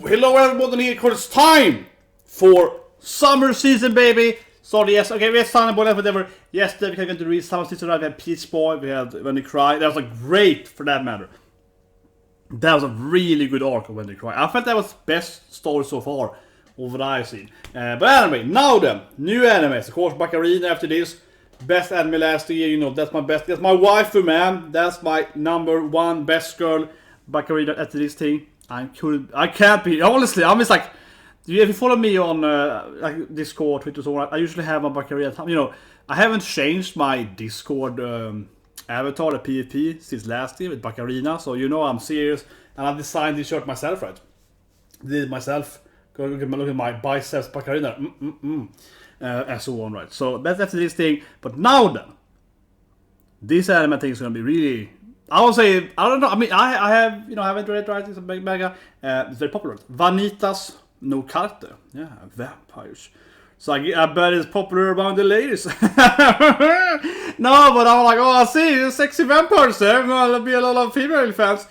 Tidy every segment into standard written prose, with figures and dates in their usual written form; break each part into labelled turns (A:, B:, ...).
A: Hello everybody here, because it's time for summer season, baby! So yes, okay, we had Sunnyboy, whatever. Yesterday we going to read summer season, right? We had Peach Boy, we had When They Cry. That was like great, for that matter. That was a really good arc of When They Cry. I felt that was best story so far of what I've seen. But anyway, now then, new animes. Of course, Baccarina after this. Best anime last year, you know, that's my best. That's my waifu, man. That's my number one best girl. Baccarina after this thing. I can't be, honestly, I'm just like, if you follow me on like Discord, Twitter, so on, I usually have my Baccarina, you know, I haven't changed my Discord avatar, the PvP, since last year with Baccarina, so you know I'm serious, and I designed this shirt myself, right? Did it myself, look at my biceps, Baccarina, and so on, right? So that's after this thing, but now then, this anime thing is gonna be really, I would say, I don't know, I mean, I have, you know, I haven't read it, right, it's a big mega, it's very popular. Vanitas no Carte, yeah, vampires. So I bet it's popular among the ladies. No, but I'm like, oh, I see, sexy vampires there, there'll be a lot of female fans.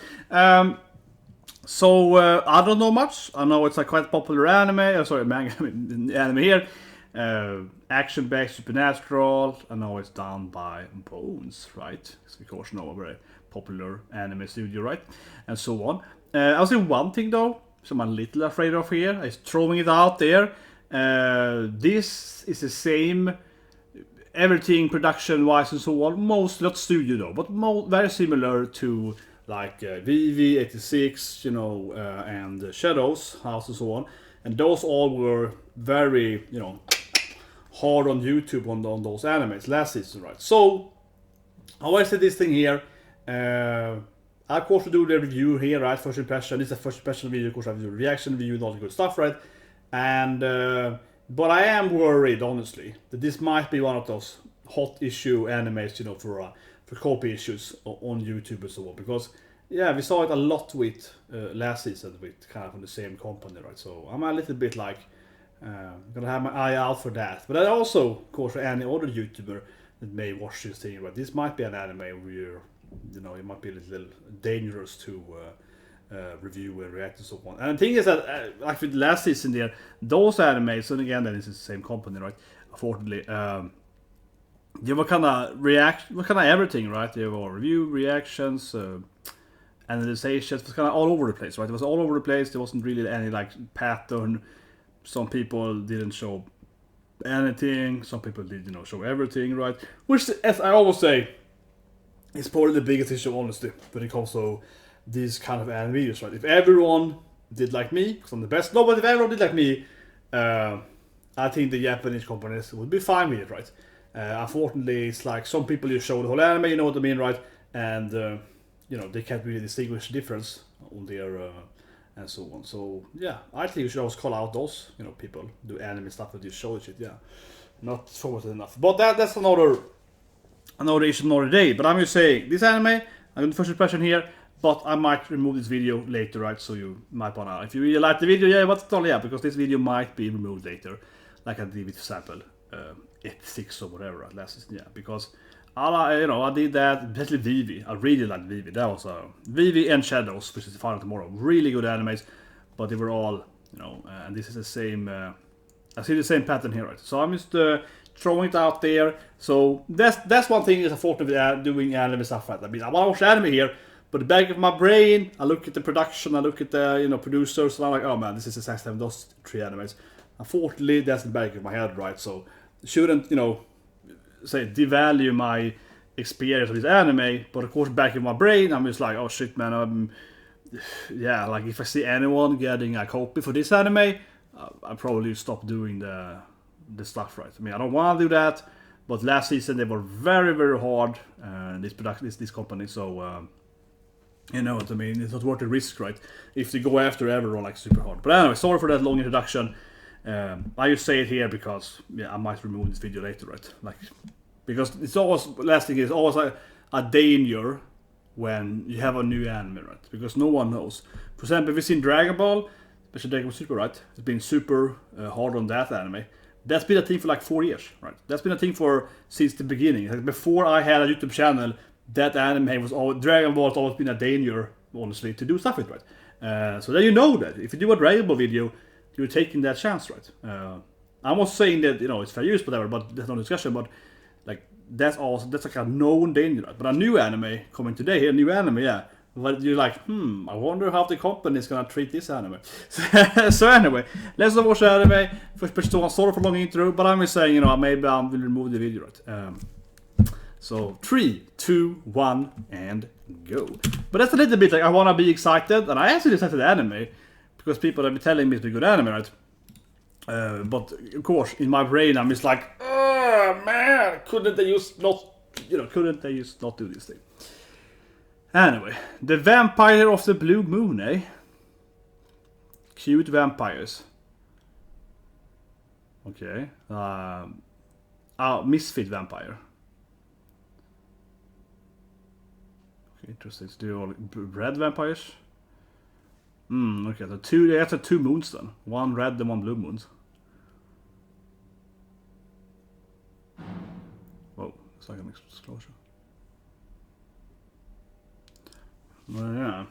A: So, I don't know much, I know it's a quite popular anime, sorry, manga, anime here. Action-based, supernatural, I know it's done by Bones, right? Because of course, know a very popular anime studio, right? And so on. I'll say one thing though, so I'm a little afraid of here, is throwing it out there. This is the same, everything production-wise and so on, mostly not studio though, but very similar to like VV86, you know, and Shadows House and so on. And those all were very, you know, hard on YouTube on those animes last season, right? So, I always say this thing here. I of course will do the review here, right? First impression. This is a first impression video, of course I have to do a reaction video and all the good stuff, right? And but I am worried, honestly, that this might be one of those hot issue animes, you know, for copy issues on YouTube and so on. Because yeah, we saw it a lot with last season with kind of from the same company, right? So I'm a little bit like gonna have my eye out for that. But I also, of course, for any other YouTuber that may watch this thing, right? This might be an anime where, you know, it might be a little dangerous to review and react and so on. And the thing is that, like with last season there, those animes, and again, that is the same company, right? Unfortunately, they were kind of everything, right? They were review, reactions, analyzations, it was kind of all over the place, right? It was all over the place. There wasn't really any like pattern. Some people didn't show anything. Some people did, you know, show everything, right? Which, as I always say, is probably the biggest issue, honestly, when it comes to these kind of anime videos, right? If everyone did like me, because I'm the best, no, but if everyone did like me, I think the Japanese companies would be fine with it, right? Unfortunately, it's like some people just show the whole anime, you know what I mean, right? And you know, they can't really distinguish the difference on their and so on. So yeah, I think you should always call out those, you know, people do anime stuff that just show shit. Yeah, not forward enough. But that's another issue, another day. But I'm just saying, this anime, I'm going to first impression here, but I might remove this video later, right? So you might wanna, if you really like the video, yeah, but yeah, because this video might be removed later, like I did with sample F6 or whatever, right? Last season, yeah, because you know, I did that, especially Vivi. I really liked Vivi. That was Vivi and Shadows, which is the final tomorrow. Really good animes, but they were all, you know, and this is the same. I see the same pattern here, right? So I'm just throwing it out there. So that's one thing is unfortunately doing anime stuff like that. I mean, I want to watch anime here, but the back of my brain, I look at the production, I look at the, you know, producers, and I'm like, oh man, this is exactly those three animes. Unfortunately, that's the back of my head, right? So shouldn't, you know, say devalue my experience of this anime, but of course back in my brain I'm just like, oh shit man, yeah, like if I see anyone getting a copy for this anime, I probably stop doing the stuff, right? I mean, I don't want to do that, but last season they were very, very hard, this company, so you know what I mean, it's not worth the risk, right? If they go after everyone like super hard. But anyway, sorry for that long introduction. I just say it here because yeah, I might remove this video later, right? Like, because it's always, last thing is always a danger when you have a new anime, right? Because no one knows. For example, if you've seen Dragon Ball, especially Dragon Ball Super, right? It's been super hard on that anime. That's been a thing for like 4 years, right? That's been a thing since the beginning. Like before I had a YouTube channel, that anime was always, Dragon Ball has always been a danger, honestly, to do stuff with, right? So then you know that if you do a Dragon Ball video, you're taking that chance, right? I'm not saying that it's fair use, whatever, but there's no discussion. But like that's like a known danger, right? But a new anime coming today, here, new anime, yeah. But you're like, I wonder how the company is gonna treat this anime. So anyway, let's not watch the anime. First person, sorry for long intro, but I'm just saying, maybe I will remove the video, right? So 3, 2, 1, and go. But that's a little bit like I wanna be excited, and I actually decided the anime because people have been telling me it's a good anime, right? But of course, in my brain, I'm just like, oh man, couldn't they just not do this thing? Anyway, the Vampire of the Blue Moon, eh? Cute vampires. Okay. Misfit vampire. Okay, interesting. Do you all red vampires? Okay, so that's two moons then. One red and one blue moons. Whoa, it's like an explosion. Well, yeah.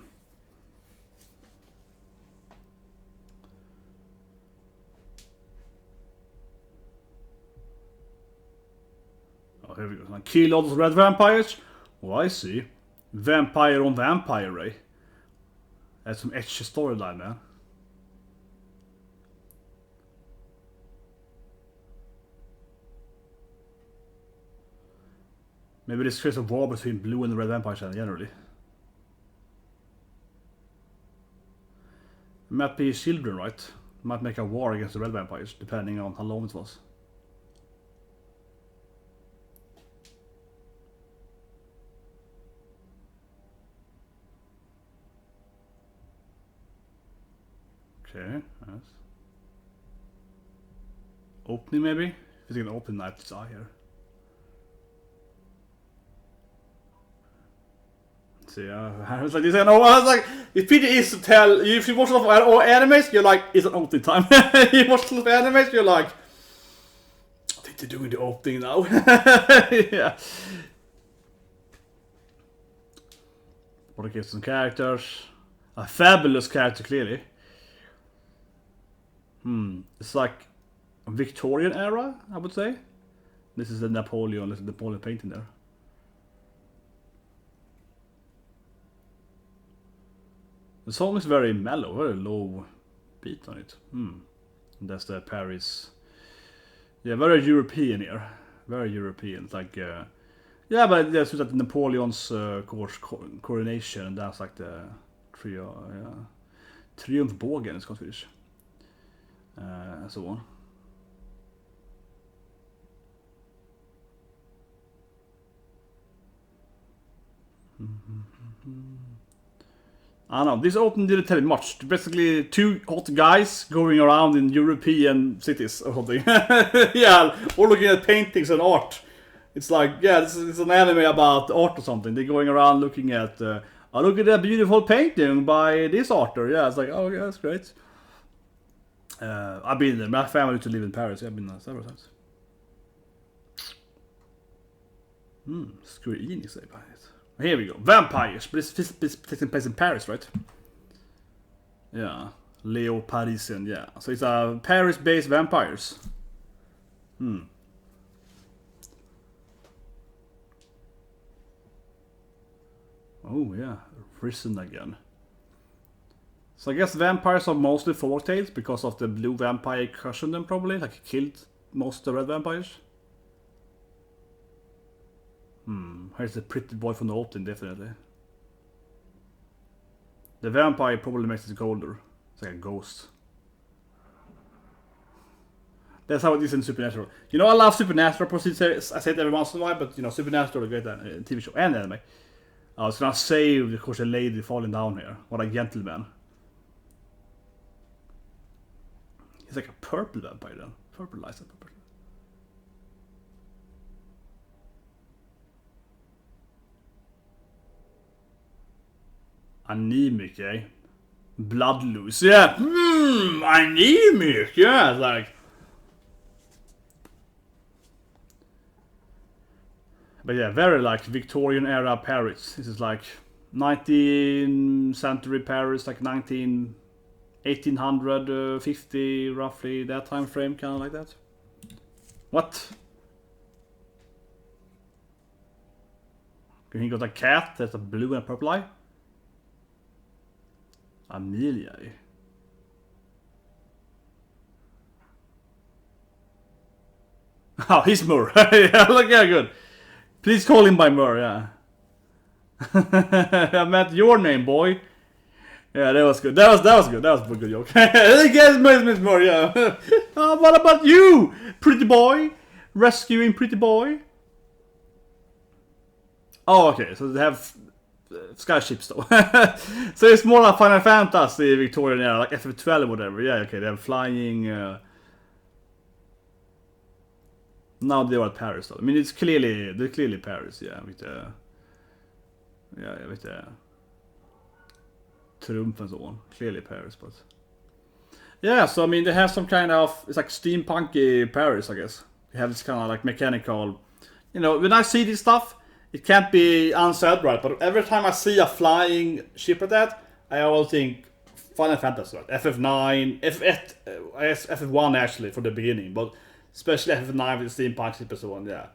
A: Oh, here we go. Kill all those red vampires? Oh, I see. Vampire on vampire, eh? That's some etchy storyline, man. Maybe this creates a war between blue and the red vampires generally. Might be children, right? Might make a war against the red vampires, depending on how long it was. Okay, yes. Opening maybe? If you can open knife's eye here. See, I was like this, I was like, if pity is to tell, if you watch a lot of animes, you're like, it's an opening time. You watch a lot of animes, you're like, I think they're doing the opening now. Yeah. What gives some characters? A fabulous character, clearly. It's like a Victorian era, I would say. This is the Napoleon painting there. The song is very mellow, very low beat on it. That's the Paris. Yeah, very European here. Very European. Like, yeah, but that's like Napoleon's coronation, and that's like the Triumphbågen is called Swedish. And so on. I don't know, this opening didn't tell me much. Basically, two hot guys going around in European cities or something. Yeah, or looking at paintings and art. It's like, yeah, this is an anime about art or something. They're going around looking at, look at that beautiful painting by this author. Yeah, it's like, oh yeah, that's great. I've been there. My family used to live in Paris. I've been there several times. Square Enix say about it. Here we go. Vampires. But it's taking place in Paris, right? Yeah. Leo Parisian, yeah. So it's a Paris-based vampires. Oh yeah, risen again. So I guess vampires are mostly folktales because of the blue vampire crushing them probably, like killed most of the red vampires. Here's the pretty boy from the opening, definitely. The vampire probably makes it colder. It's like a ghost. That's how it is in Supernatural. You know, I love Supernatural. I say it every once in a while, but you know, Supernatural is a great TV show and anime. I was gonna save, of course, a lady falling down here. What a gentleman. He's like a purple vampire then. Purple lights up. Purple. Anemic, eh? Bloodloose, yeah. Anemic, yeah. Like. But yeah, very like Victorian era Paris. This is like, 19th century Paris, like 1850, roughly that time frame, kind of like that. What? He got a cat that's a blue and purple eye. Amelia. Oh, he's Mur. Yeah, look, yeah, good. Please call him by Mur, yeah. I meant your name, boy. Yeah, that was good. That was good. That was a good joke. I guess Miss Mur, yeah. Oh, what about you, pretty boy? Rescuing pretty boy? Oh, okay. So they have skyships though. So it's more like Final Fantasy Victorian era, like FF12 or whatever. Yeah, okay. They have flying. Now they are at Paris though. I mean, they're clearly Paris. Yeah, with the Triumph and so on. Clearly Paris, but yeah. So I mean, they have some kind of, it's like steampunky Paris, I guess. They have this kind of like mechanical. You know, when I see this stuff, it can't be unsaid, right? But every time I see a flying ship like that, I always think Final Fantasy, right? FF9, FF1 actually for the beginning, but especially FF9 with the steampunk ship and so on. Yeah,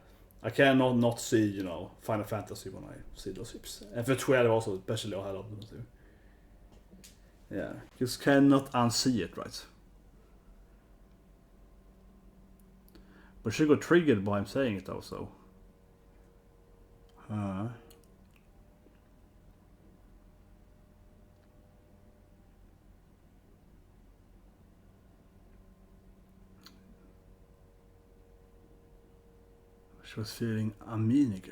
A: I cannot not see, you know, Final Fantasy when I see those ships. FF12 also, especially, I love them too. Yeah, just cannot unsee it, right? But she got triggered by him saying it also. She was feeling aminic.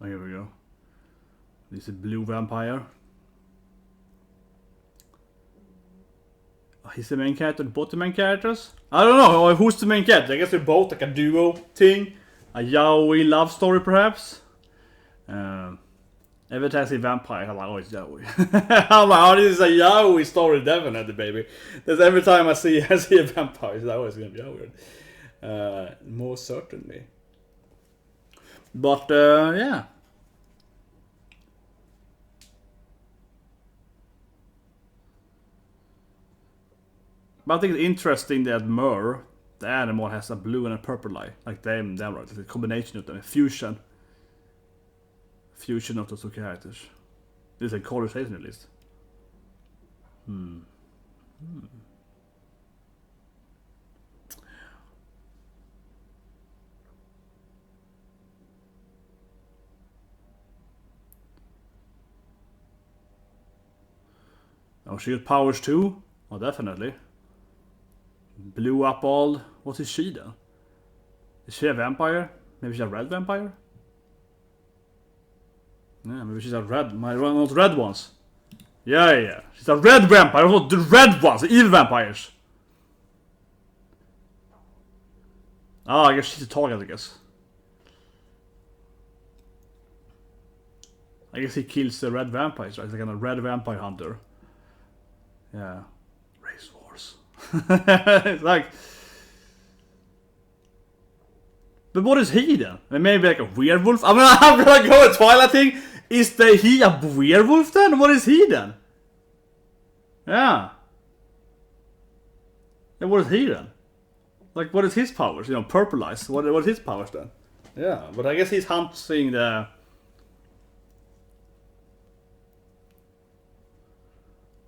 A: Oh, here we go. This is blue vampire. He's the main character, both the main characters? I don't know, who's the main character? I guess they're both like a duo thing. A yaoi love story perhaps. Every time I see vampire, I'm like, oh, it's yaoi. I'm like, oh, this is a yaoi story, definitely, baby. That's every time I see a vampire, it's always gonna be yaoi. More certainly. But, yeah. But I think it's interesting that Mur, the animal, has a blue and a purple eye. Like them right? It's a combination of them, a fusion. Fusion of those two characters. This is a conversation at least. Oh, she got powers too? Oh, definitely. Blew up all... What is she then? Is she a vampire? Maybe she's a red vampire? Yeah, maybe she's a red... not red ones. Yeah. She's a red vampire, not the red ones, the evil vampires. Oh, I guess she's a target, I guess. I guess he kills the red vampires, right? He's like a red vampire hunter. Yeah. Race wars. It's like... But what is he then? Maybe like a werewolf? I mean, I'm gonna go with Twilight thing. Is he a werewolf then? What is he then? Yeah. And what is he then? Like, what is his powers? You know, purple eyes. What is his powers then? Yeah, but I guess he's hunting the...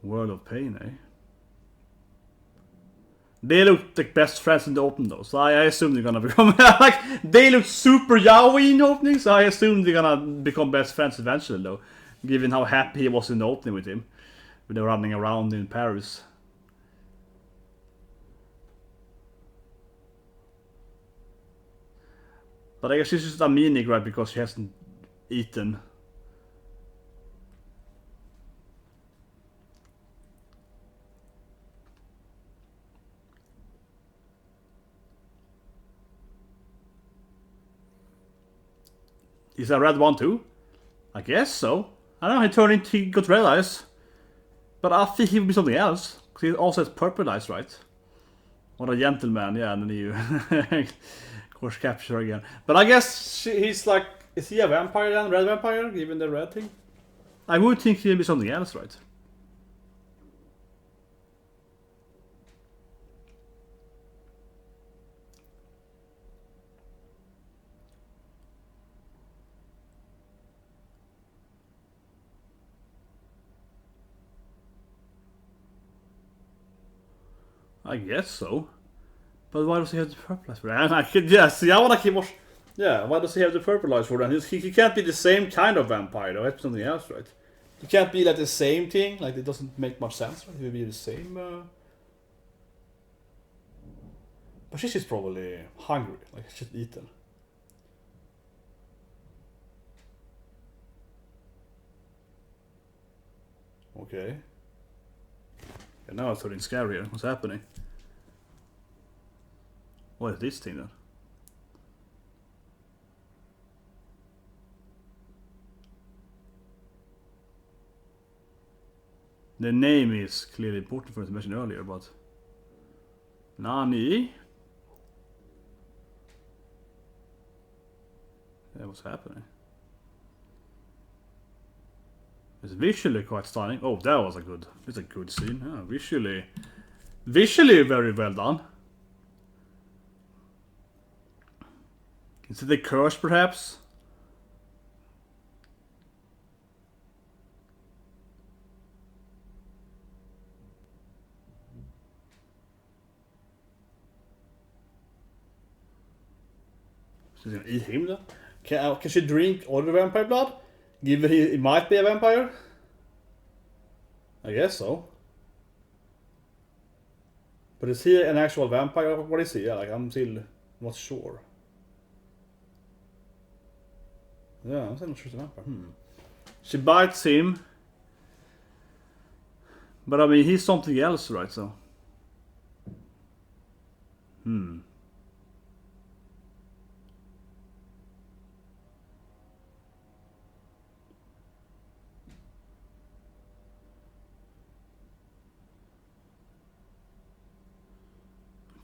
A: World of Pain, eh? They look like best friends in the open though, so I assume they're gonna become like, they look super yaoi in the opening, so I assume they're gonna become best friends eventually though, given how happy he was in the opening with him when they were running around in Paris. But I guess she's just anemic, right, because she hasn't eaten. Is that red one too? I guess so. I don't know, he got red eyes. But I think he would be something else. Because he also has purple eyes, right? What a gentleman, yeah, and then you... course, capture again. But I guess he's like, is he a vampire then? Red vampire, given the red thing? I would think he'd be something else, right? I guess so. But why does he have the purple eyes for that? I could, yeah, see, I wanna keep watching. Yeah, why does he have the purple eyes for that? He can't be the same kind of vampire, though. It's something else, right? He can't be like the same thing. Like, it doesn't make much sense, right? He would be the same. But she's just probably hungry. Like, she's eaten. Okay. Yeah, now it's turning scary here. What's happening? What is this thing then? The name is clearly important for us to mention earlier, but... Nani? Yeah, what's happening? It's visually quite stunning. Oh, that was a good... It's a good scene. Yeah, visually very well done. Is it the curse, perhaps? She's gonna eat him then? Can she drink all the vampire blood? Given he might be a vampire? I guess so. But is he an actual vampire? What is he? Yeah, like, I'm still not sure. Yeah, I'm still not sure he's a vampire. She bites him. But I mean, he's something else, right? So.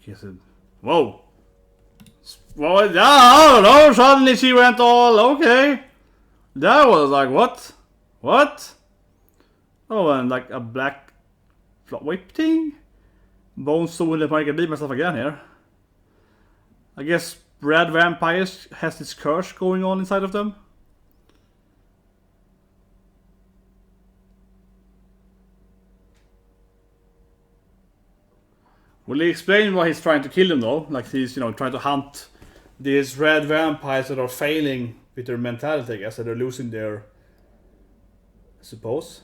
A: Okay, so. Whoa! Well, yeah, I don't know. Suddenly she went all okay. That was like, what? What? Oh, and like a black whip thing? Bones so will if I can leave myself again here. I guess red vampires has this curse going on inside of them. Will he explain why he's trying to kill them though? Like he's, you know, trying to hunt these red vampires that are failing with their mentality, I guess, that they're losing their... I suppose.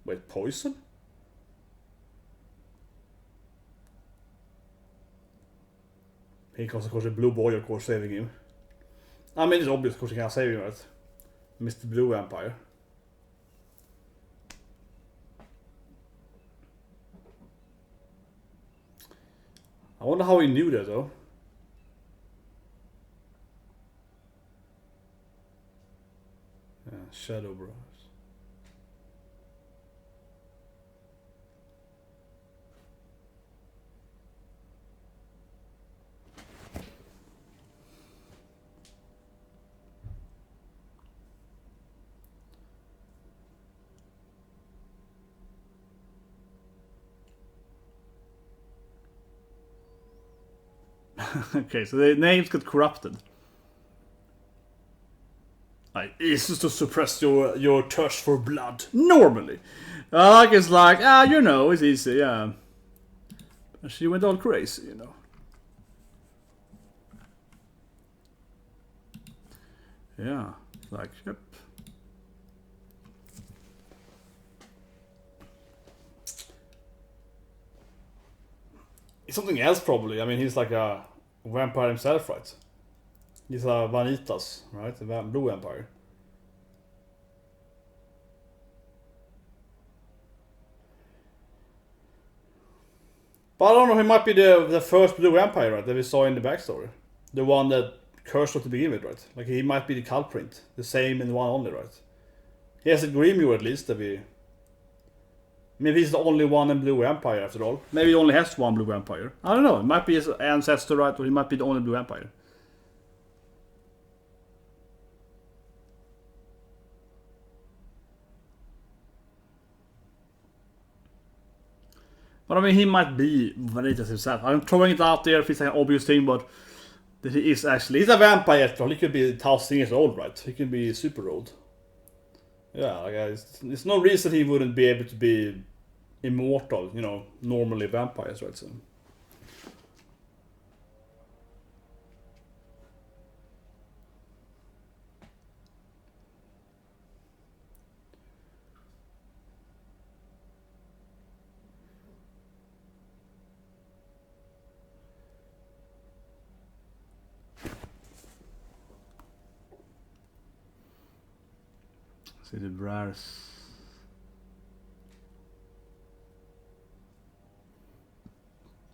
A: Wait, poison? Because of course the blue boy, of course, saving him. I mean, it's obvious, of course, he can't save him, right? Mr. Blue Vampire. I wonder how he knew that, though. Yeah, Shadow Bros. Okay, so the names got corrupted. It's just to suppress your thirst for blood. Normally. Like it's like, you know, it's easy, yeah. And she went all crazy, you know. Yeah, like, yep. It's something else probably. I mean, he's like a vampire himself, right? He's a Vanitas, right? A blue vampire. But I don't know, he might be the first blue vampire, right? That we saw in the backstory. The one that cursed her to begin with, right? Like, he might be the culprit. The same in one only, right? He has a Grimoire at least that we... Maybe he's the only one in Blue Empire after all. Maybe he only has one Blue Empire. I don't know. It might be his ancestor, right? Or he might be the only Blue Empire. But I mean, he might be Vanitas himself. I'm throwing it out there if it's an obvious thing, but that he is actually... He's a vampire after all. He could be 1,000 years old, right? He can be super old. Yeah, like, there's no reason he wouldn't be able to be immortal, you know, normally vampires, right? So. See the rares.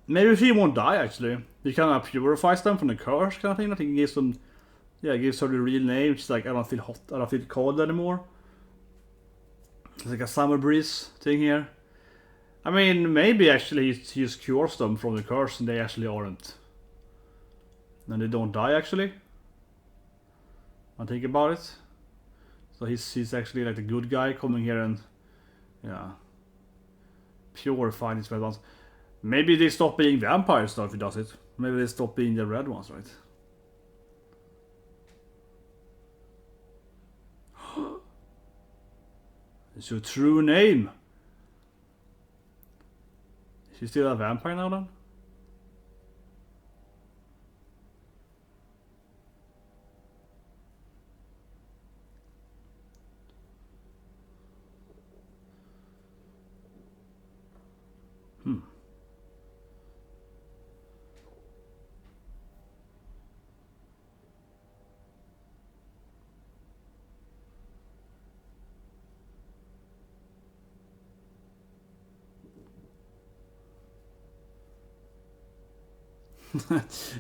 A: Maybe he won't die actually. He kind of purifies them from the curse kind of thing. I think he gives them, yeah, gives her the real name. She's like, I don't feel hot, I don't feel cold anymore. It's like a summer breeze thing here. I mean, maybe actually he just cures them from the curse and they actually aren't. And they don't die actually. I think about it. So he's actually like the good guy coming here and, yeah, purify these red ones. Maybe they stop being vampires though if he does it. Maybe they stop being the red ones, right? It's your true name. Is she still a vampire now then?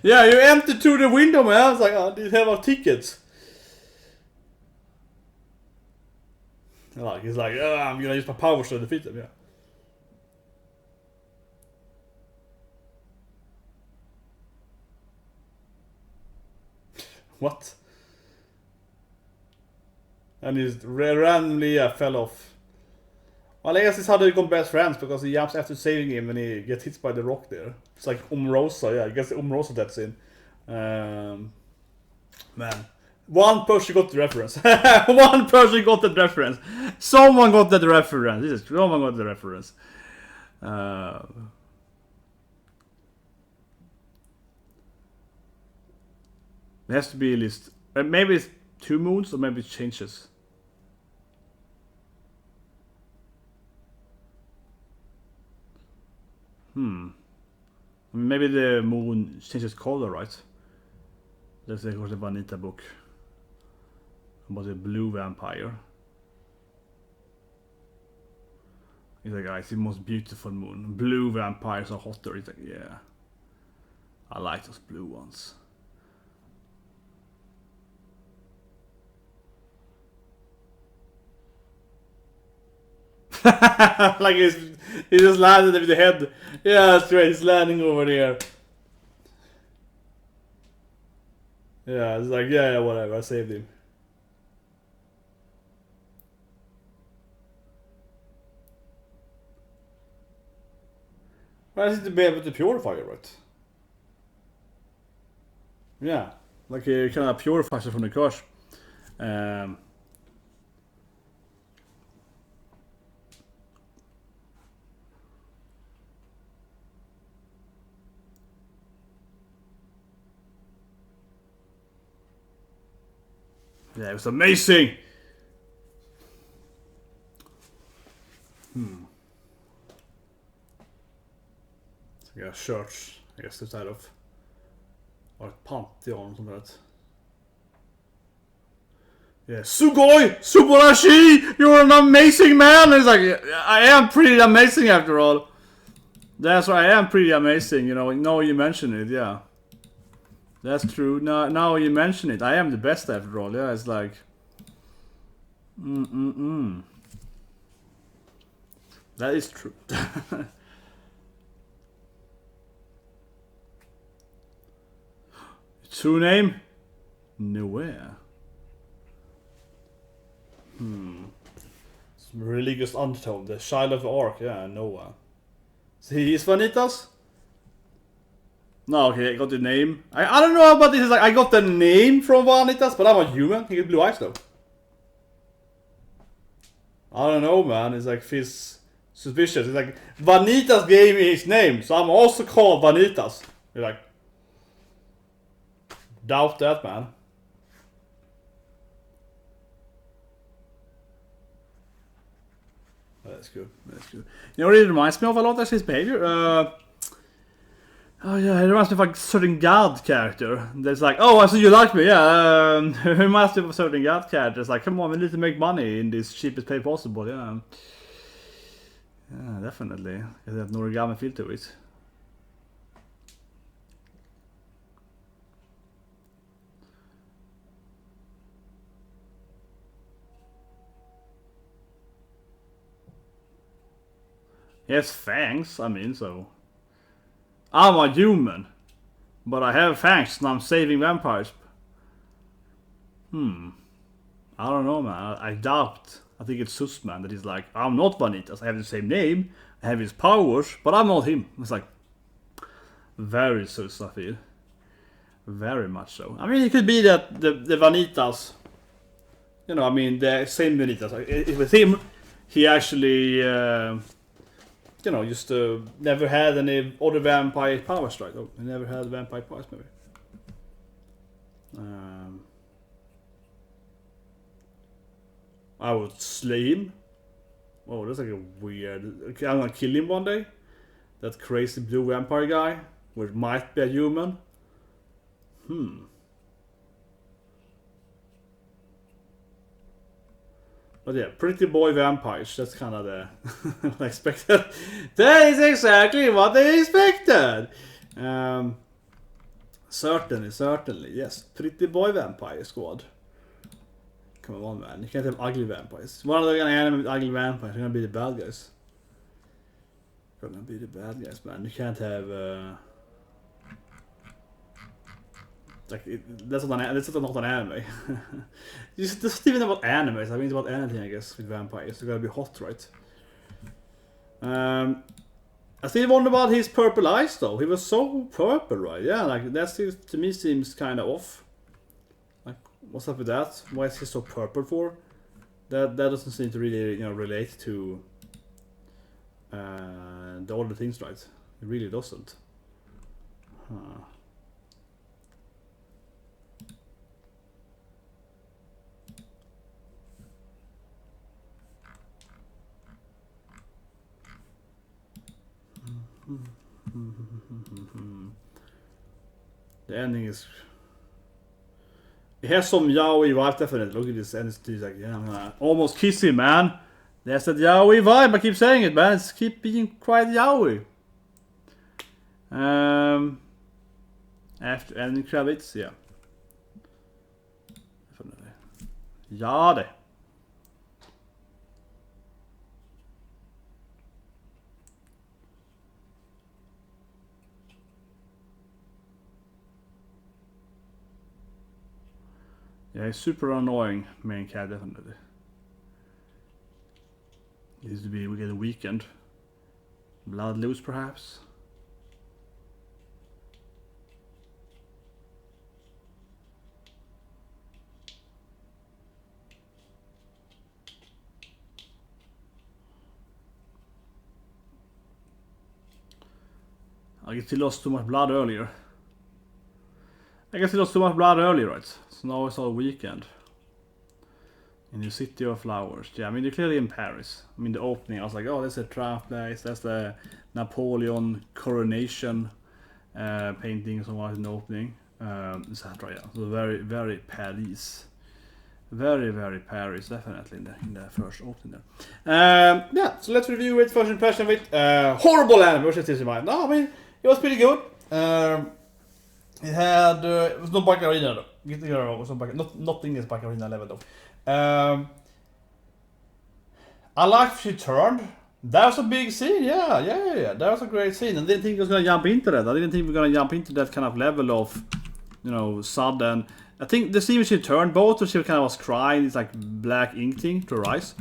A: Yeah, you emptied through the window, man. I was like, oh, these have our tickets. Like, he's like, oh, I'm gonna use my powers to defeat them, yeah. What? And he's randomly fell off. Well, I guess it's how they become best friends, because he jumps after saving him and he gets hit by the rock there. It's like Rosa, yeah, I guess Rosa that's in. Man. One person got the reference. One person got that reference. Someone got that reference. Someone got the reference. There has to be a list. Maybe it's 2 moons or maybe it changes. Maybe the moon changes color, right? Let's say it was a Vanita book about a blue vampire. He's like, it's the most beautiful moon. Blue vampires are hotter. He's like, yeah, I like those blue ones. Like he just landed with the head. Yeah, that's right. He's landing over there. Yeah, it's like, yeah, whatever. I saved him. Why is it to be able to purify it, right? Yeah, like he kind of purifies it from the curse. Yeah, it was amazing! Så jag har church, I guess instead of... Or Pantheon, something like that. Yeah, Sugoi! Subarashi! You're an amazing man! It's like, I am pretty amazing after all. That's why I am pretty amazing, you know, now you mention it, yeah. That's true. Now you mention it, I am the best after all. Yeah, it's like, That is true. True name? Nowhere. Some religious undertone. The child of the ark, yeah, Noah. So he is Vanitas? No, okay, I got the name. I don't know about this. Is like I got the name from Vanitas, but I'm a human. He got blue eyes though. I don't know, man. It's like feels suspicious. It's like Vanitas gave me his name, so I'm also called Vanitas. You're like, doubt that, man. That's good. That's good. You know what it reminds me of a lot? That's his behavior. Oh yeah, it reminds me of like a certain god character. That's like, oh, I see you like me, yeah. It reminds me of a certain god character. It's like, come on, we need to make money in this cheapest way possible, yeah. Yeah, definitely. It has an origami feel to it. He has fangs, I mean, so. I'm a human, but I have fangs and I'm saving vampires. I don't know, man. I doubt. I think it's sus, man, that he's like, I'm not Vanitas. I have the same name, I have his powers, but I'm not him. It's like, very sus, I feel. Very much so. I mean, it could be that the Vanitas, you know, I mean, the same Vanitas. With him, he actually, you know, just never had any other vampire powers, right? Oh, he never had vampire powers, maybe. I would slay him. Oh, that's like a weird. Okay, I'm gonna kill him one day. That crazy blue vampire guy, which might be a human. But yeah, pretty boy vampires. That's kind of the expected. That is exactly what they expected. Certainly, yes. Pretty boy vampire squad. Come on, man. You can't have ugly vampires. One of the anime with ugly vampires. They're gonna be the bad guys. Man. You can't have. That's not an anime. It's just even about animes. I mean, it's about anything, I guess, with vampires. It's gotta be hot, right? I still wonder about his purple eyes, though. He was so purple, right? Yeah, like that still, to me seems kind of off. Like, what's up with that? Why is he so purple for? That doesn't seem to really, you know, relate to the other things, right? It really doesn't. Huh. The ending is. It has some yaoi vibe, definitely. Look at this, and it's like, yeah, I'm gonna almost kiss him, man. There's that yaoi vibe. I keep saying it, man. It's keep being quite yaoi. After ending credits, yeah. Definitely. Ja, det. Yeah, he's super annoying, main cat, definitely. Needs to be, we get a weekend. Blood loose, perhaps? I guess he lost too much blood earlier. Right? So now it's all weekend. In the City of Flowers. Yeah, I mean, they're clearly in Paris. I mean, the opening, I was like, oh, that's a trap place. That's the Napoleon coronation painting, somewhat in the opening. Etc. Yeah. So very, very Paris. Very, very Paris, definitely in the first opening there. Yeah, so let's review it. First impression of it. Horrible anime, which is in mind. No, I mean, it was pretty good. It had it was no Baccarina though. Nothing is Baccarina level though. I liked she turned. That was a big scene, yeah. That was a great scene. I didn't think I was gonna jump into that. I didn't think we were gonna jump into that kind of level of, sudden. I think the scene when she turned both, or she kind of was crying, it's like black ink thing to her eyes.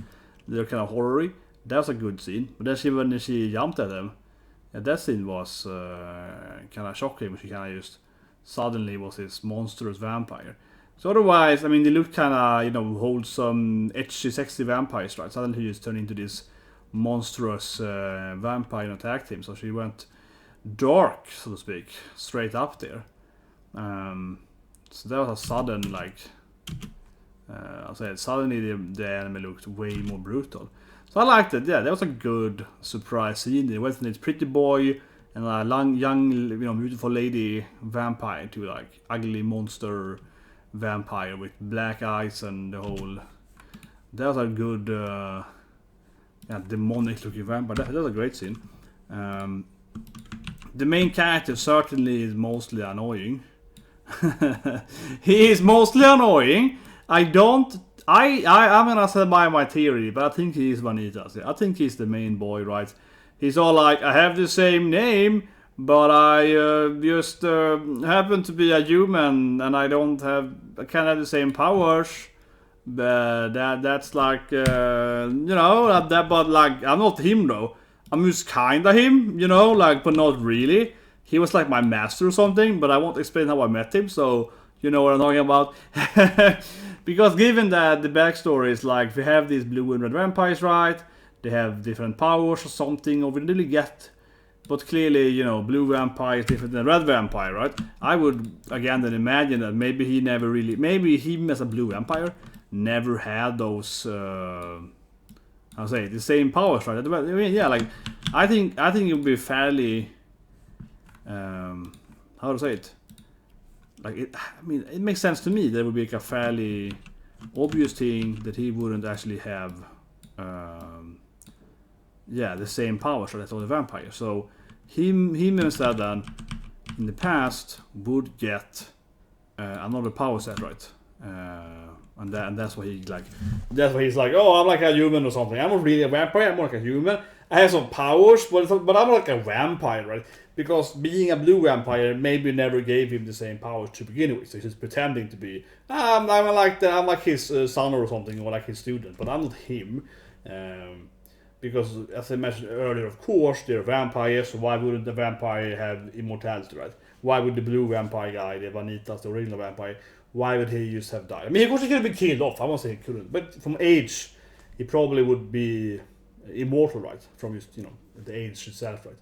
A: They're kind of horror-y. That was a good scene. But then when she jumped at them, that scene was kind of shocking. She kind of just suddenly was this monstrous vampire. So otherwise, I mean, they looked kind of, wholesome, edgy, sexy vampires, right? Suddenly he just turned into this monstrous vampire and attacked him. So she went dark, so to speak, straight up there. So that was a sudden, like, I said, suddenly the anime looked way more brutal. So I liked it. Yeah, that was a good surprise scene. It went from this pretty boy and a young, beautiful lady vampire to like ugly monster vampire with black eyes and the whole. That was a good, demonic looking vampire. That was a great scene. The main character certainly is mostly annoying. He is mostly annoying. I'm gonna say my theory, but I think he is Vanitas. I think he's the main boy, right? He's all like, I have the same name, but I just happen to be a human, and I can't have the same powers. But that's like, but like, I'm not him though. I'm just kinda him, like, but not really. He was like my master or something, but I won't explain how I met him, so you know what I'm talking about. Because given that the backstory is like, we have these blue and red vampires, right? They have different powers or something, or we didn't really get. But clearly, blue vampire is different than red vampire, right? I would, again, then imagine that maybe he as a blue vampire never had those, the same powers, right? I mean, yeah, like, I think it would be fairly, how to say it? Like, it makes sense to me. That would be like a fairly obvious thing that he wouldn't actually have, the same powers as all the vampires. So him instead then, in the past, would get another power set, right? And that's why he's like, oh, I'm like a human or something. I'm not really a vampire. I'm more like a human. I have some powers, but I'm like a vampire, right? Because being a blue vampire maybe never gave him the same powers to begin with. So he's pretending to be, I'm like his son or something, or like his student, but I'm not him. Because as I mentioned earlier, of course, they're vampires, so why wouldn't the vampire have immortality, right? Why would the blue vampire guy, the Vanitas, the original vampire, why would he just have died? I mean, of course he could have been killed off, I won't say he couldn't, but from age, he probably would be immortal, right? From just, the age itself, right?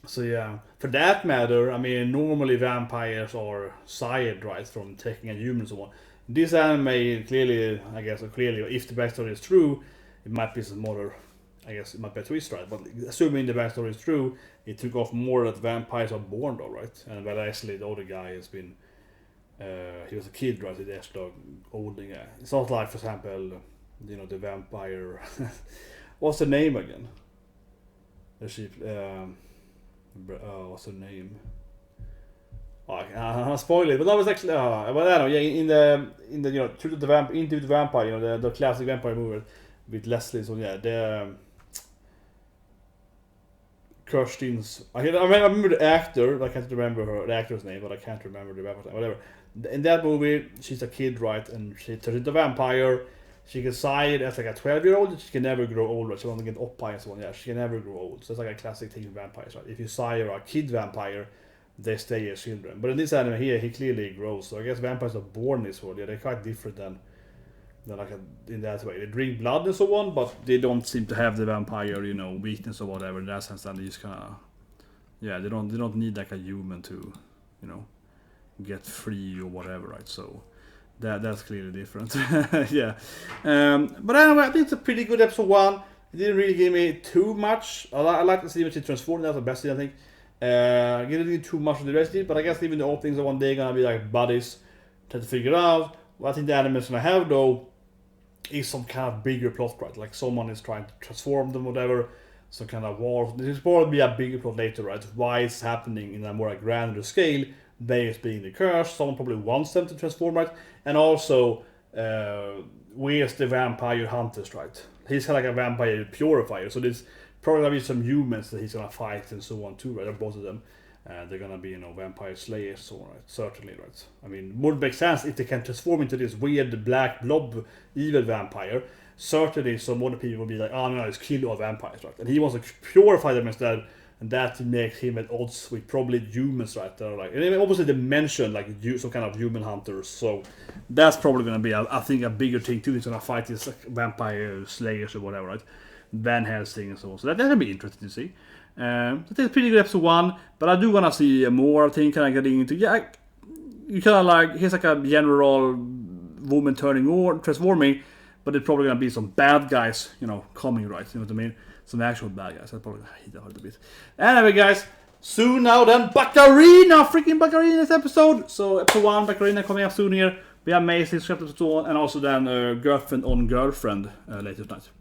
A: So yeah, for that matter, I mean, normally vampires are sired, right, from taking a human and so on. This anime clearly, if the backstory is true, it might be some other, it might be a twist, right? But assuming the backstory is true, it took off more that vampires are born though, right? And but actually the other guy has been, he was a kid, right? He actually older guy. It's not like, for example, the vampire, what's the name again? What's her name? I spoil it, but that was actually, but I don't know, in the Truth of the Vampire, Into the Vampire, the classic vampire movie with Leslie, so yeah, the Kirsten's, I remember the actor, I can't remember the actor's name, but I can't remember the vampire's name, whatever. In that movie, she's a kid, right, and she turns into a vampire. She can side as like a 12-year-old, she can never grow old, right? She won't get up by and so on, yeah, she can never grow old. So it's like a classic thing with vampires, right? If you sire a kid vampire, they stay as children. But in this anime here, he clearly grows. So I guess vampires are born this world, yeah, they're quite different than like in that way. They drink blood and so on, but they don't seem to have the vampire, weakness or whatever. In that sense, then they just kind of, yeah, they don't need like a human to, get free or whatever, right? So that's clearly different. Yeah. But anyway, I think it's a pretty good episode 1. It didn't really give me too much. I like to see when she transformed. That's the best thing, I think. Didn't need too much of the rest of it, but I guess even the openings of one day gonna be like buddies, try to figure out. What I think the anime is gonna have though is some kind of bigger plot, right? Like someone is trying to transform them, whatever. Some kind of war. This will probably be a bigger plot later, right? Why it's happening in a more grander scale. They is being the curse. Someone probably wants them to transform, right? And also, where's the vampire hunters, right? he's kind of like a vampire purifier. So there's probably gonna be some humans that he's gonna fight and so on too, right? Both of them. They're gonna be, vampire slayers, so right? Certainly, right? I mean, would make sense if they can transform into this weird black blob evil vampire. Certainly, some other people will be like, oh no, it's kill all vampires, right? And he wants to purify them instead, and that makes him at odds with probably humans, right? That are like, and obviously they mention like some kind of human hunters, so that's probably gonna be, I think, a bigger thing too. He's gonna fight these like, vampire slayers or whatever, right? Van Helsing and so on. So that'll be interesting to see. It's a pretty good episode 1, but I do want to see more. I think kind of getting into you kind of like here's like a general woman transforming, but there's probably gonna be some bad guys, coming, right? You know what I mean? Some actual bad guys. I'm probably gonna hate that a bit. Anyway, guys, soon now then, freaking Baccarina's episode. So episode 1, Baccarina coming up soon here. Be amazing, subscribe to and also then girlfriend on girlfriend later tonight.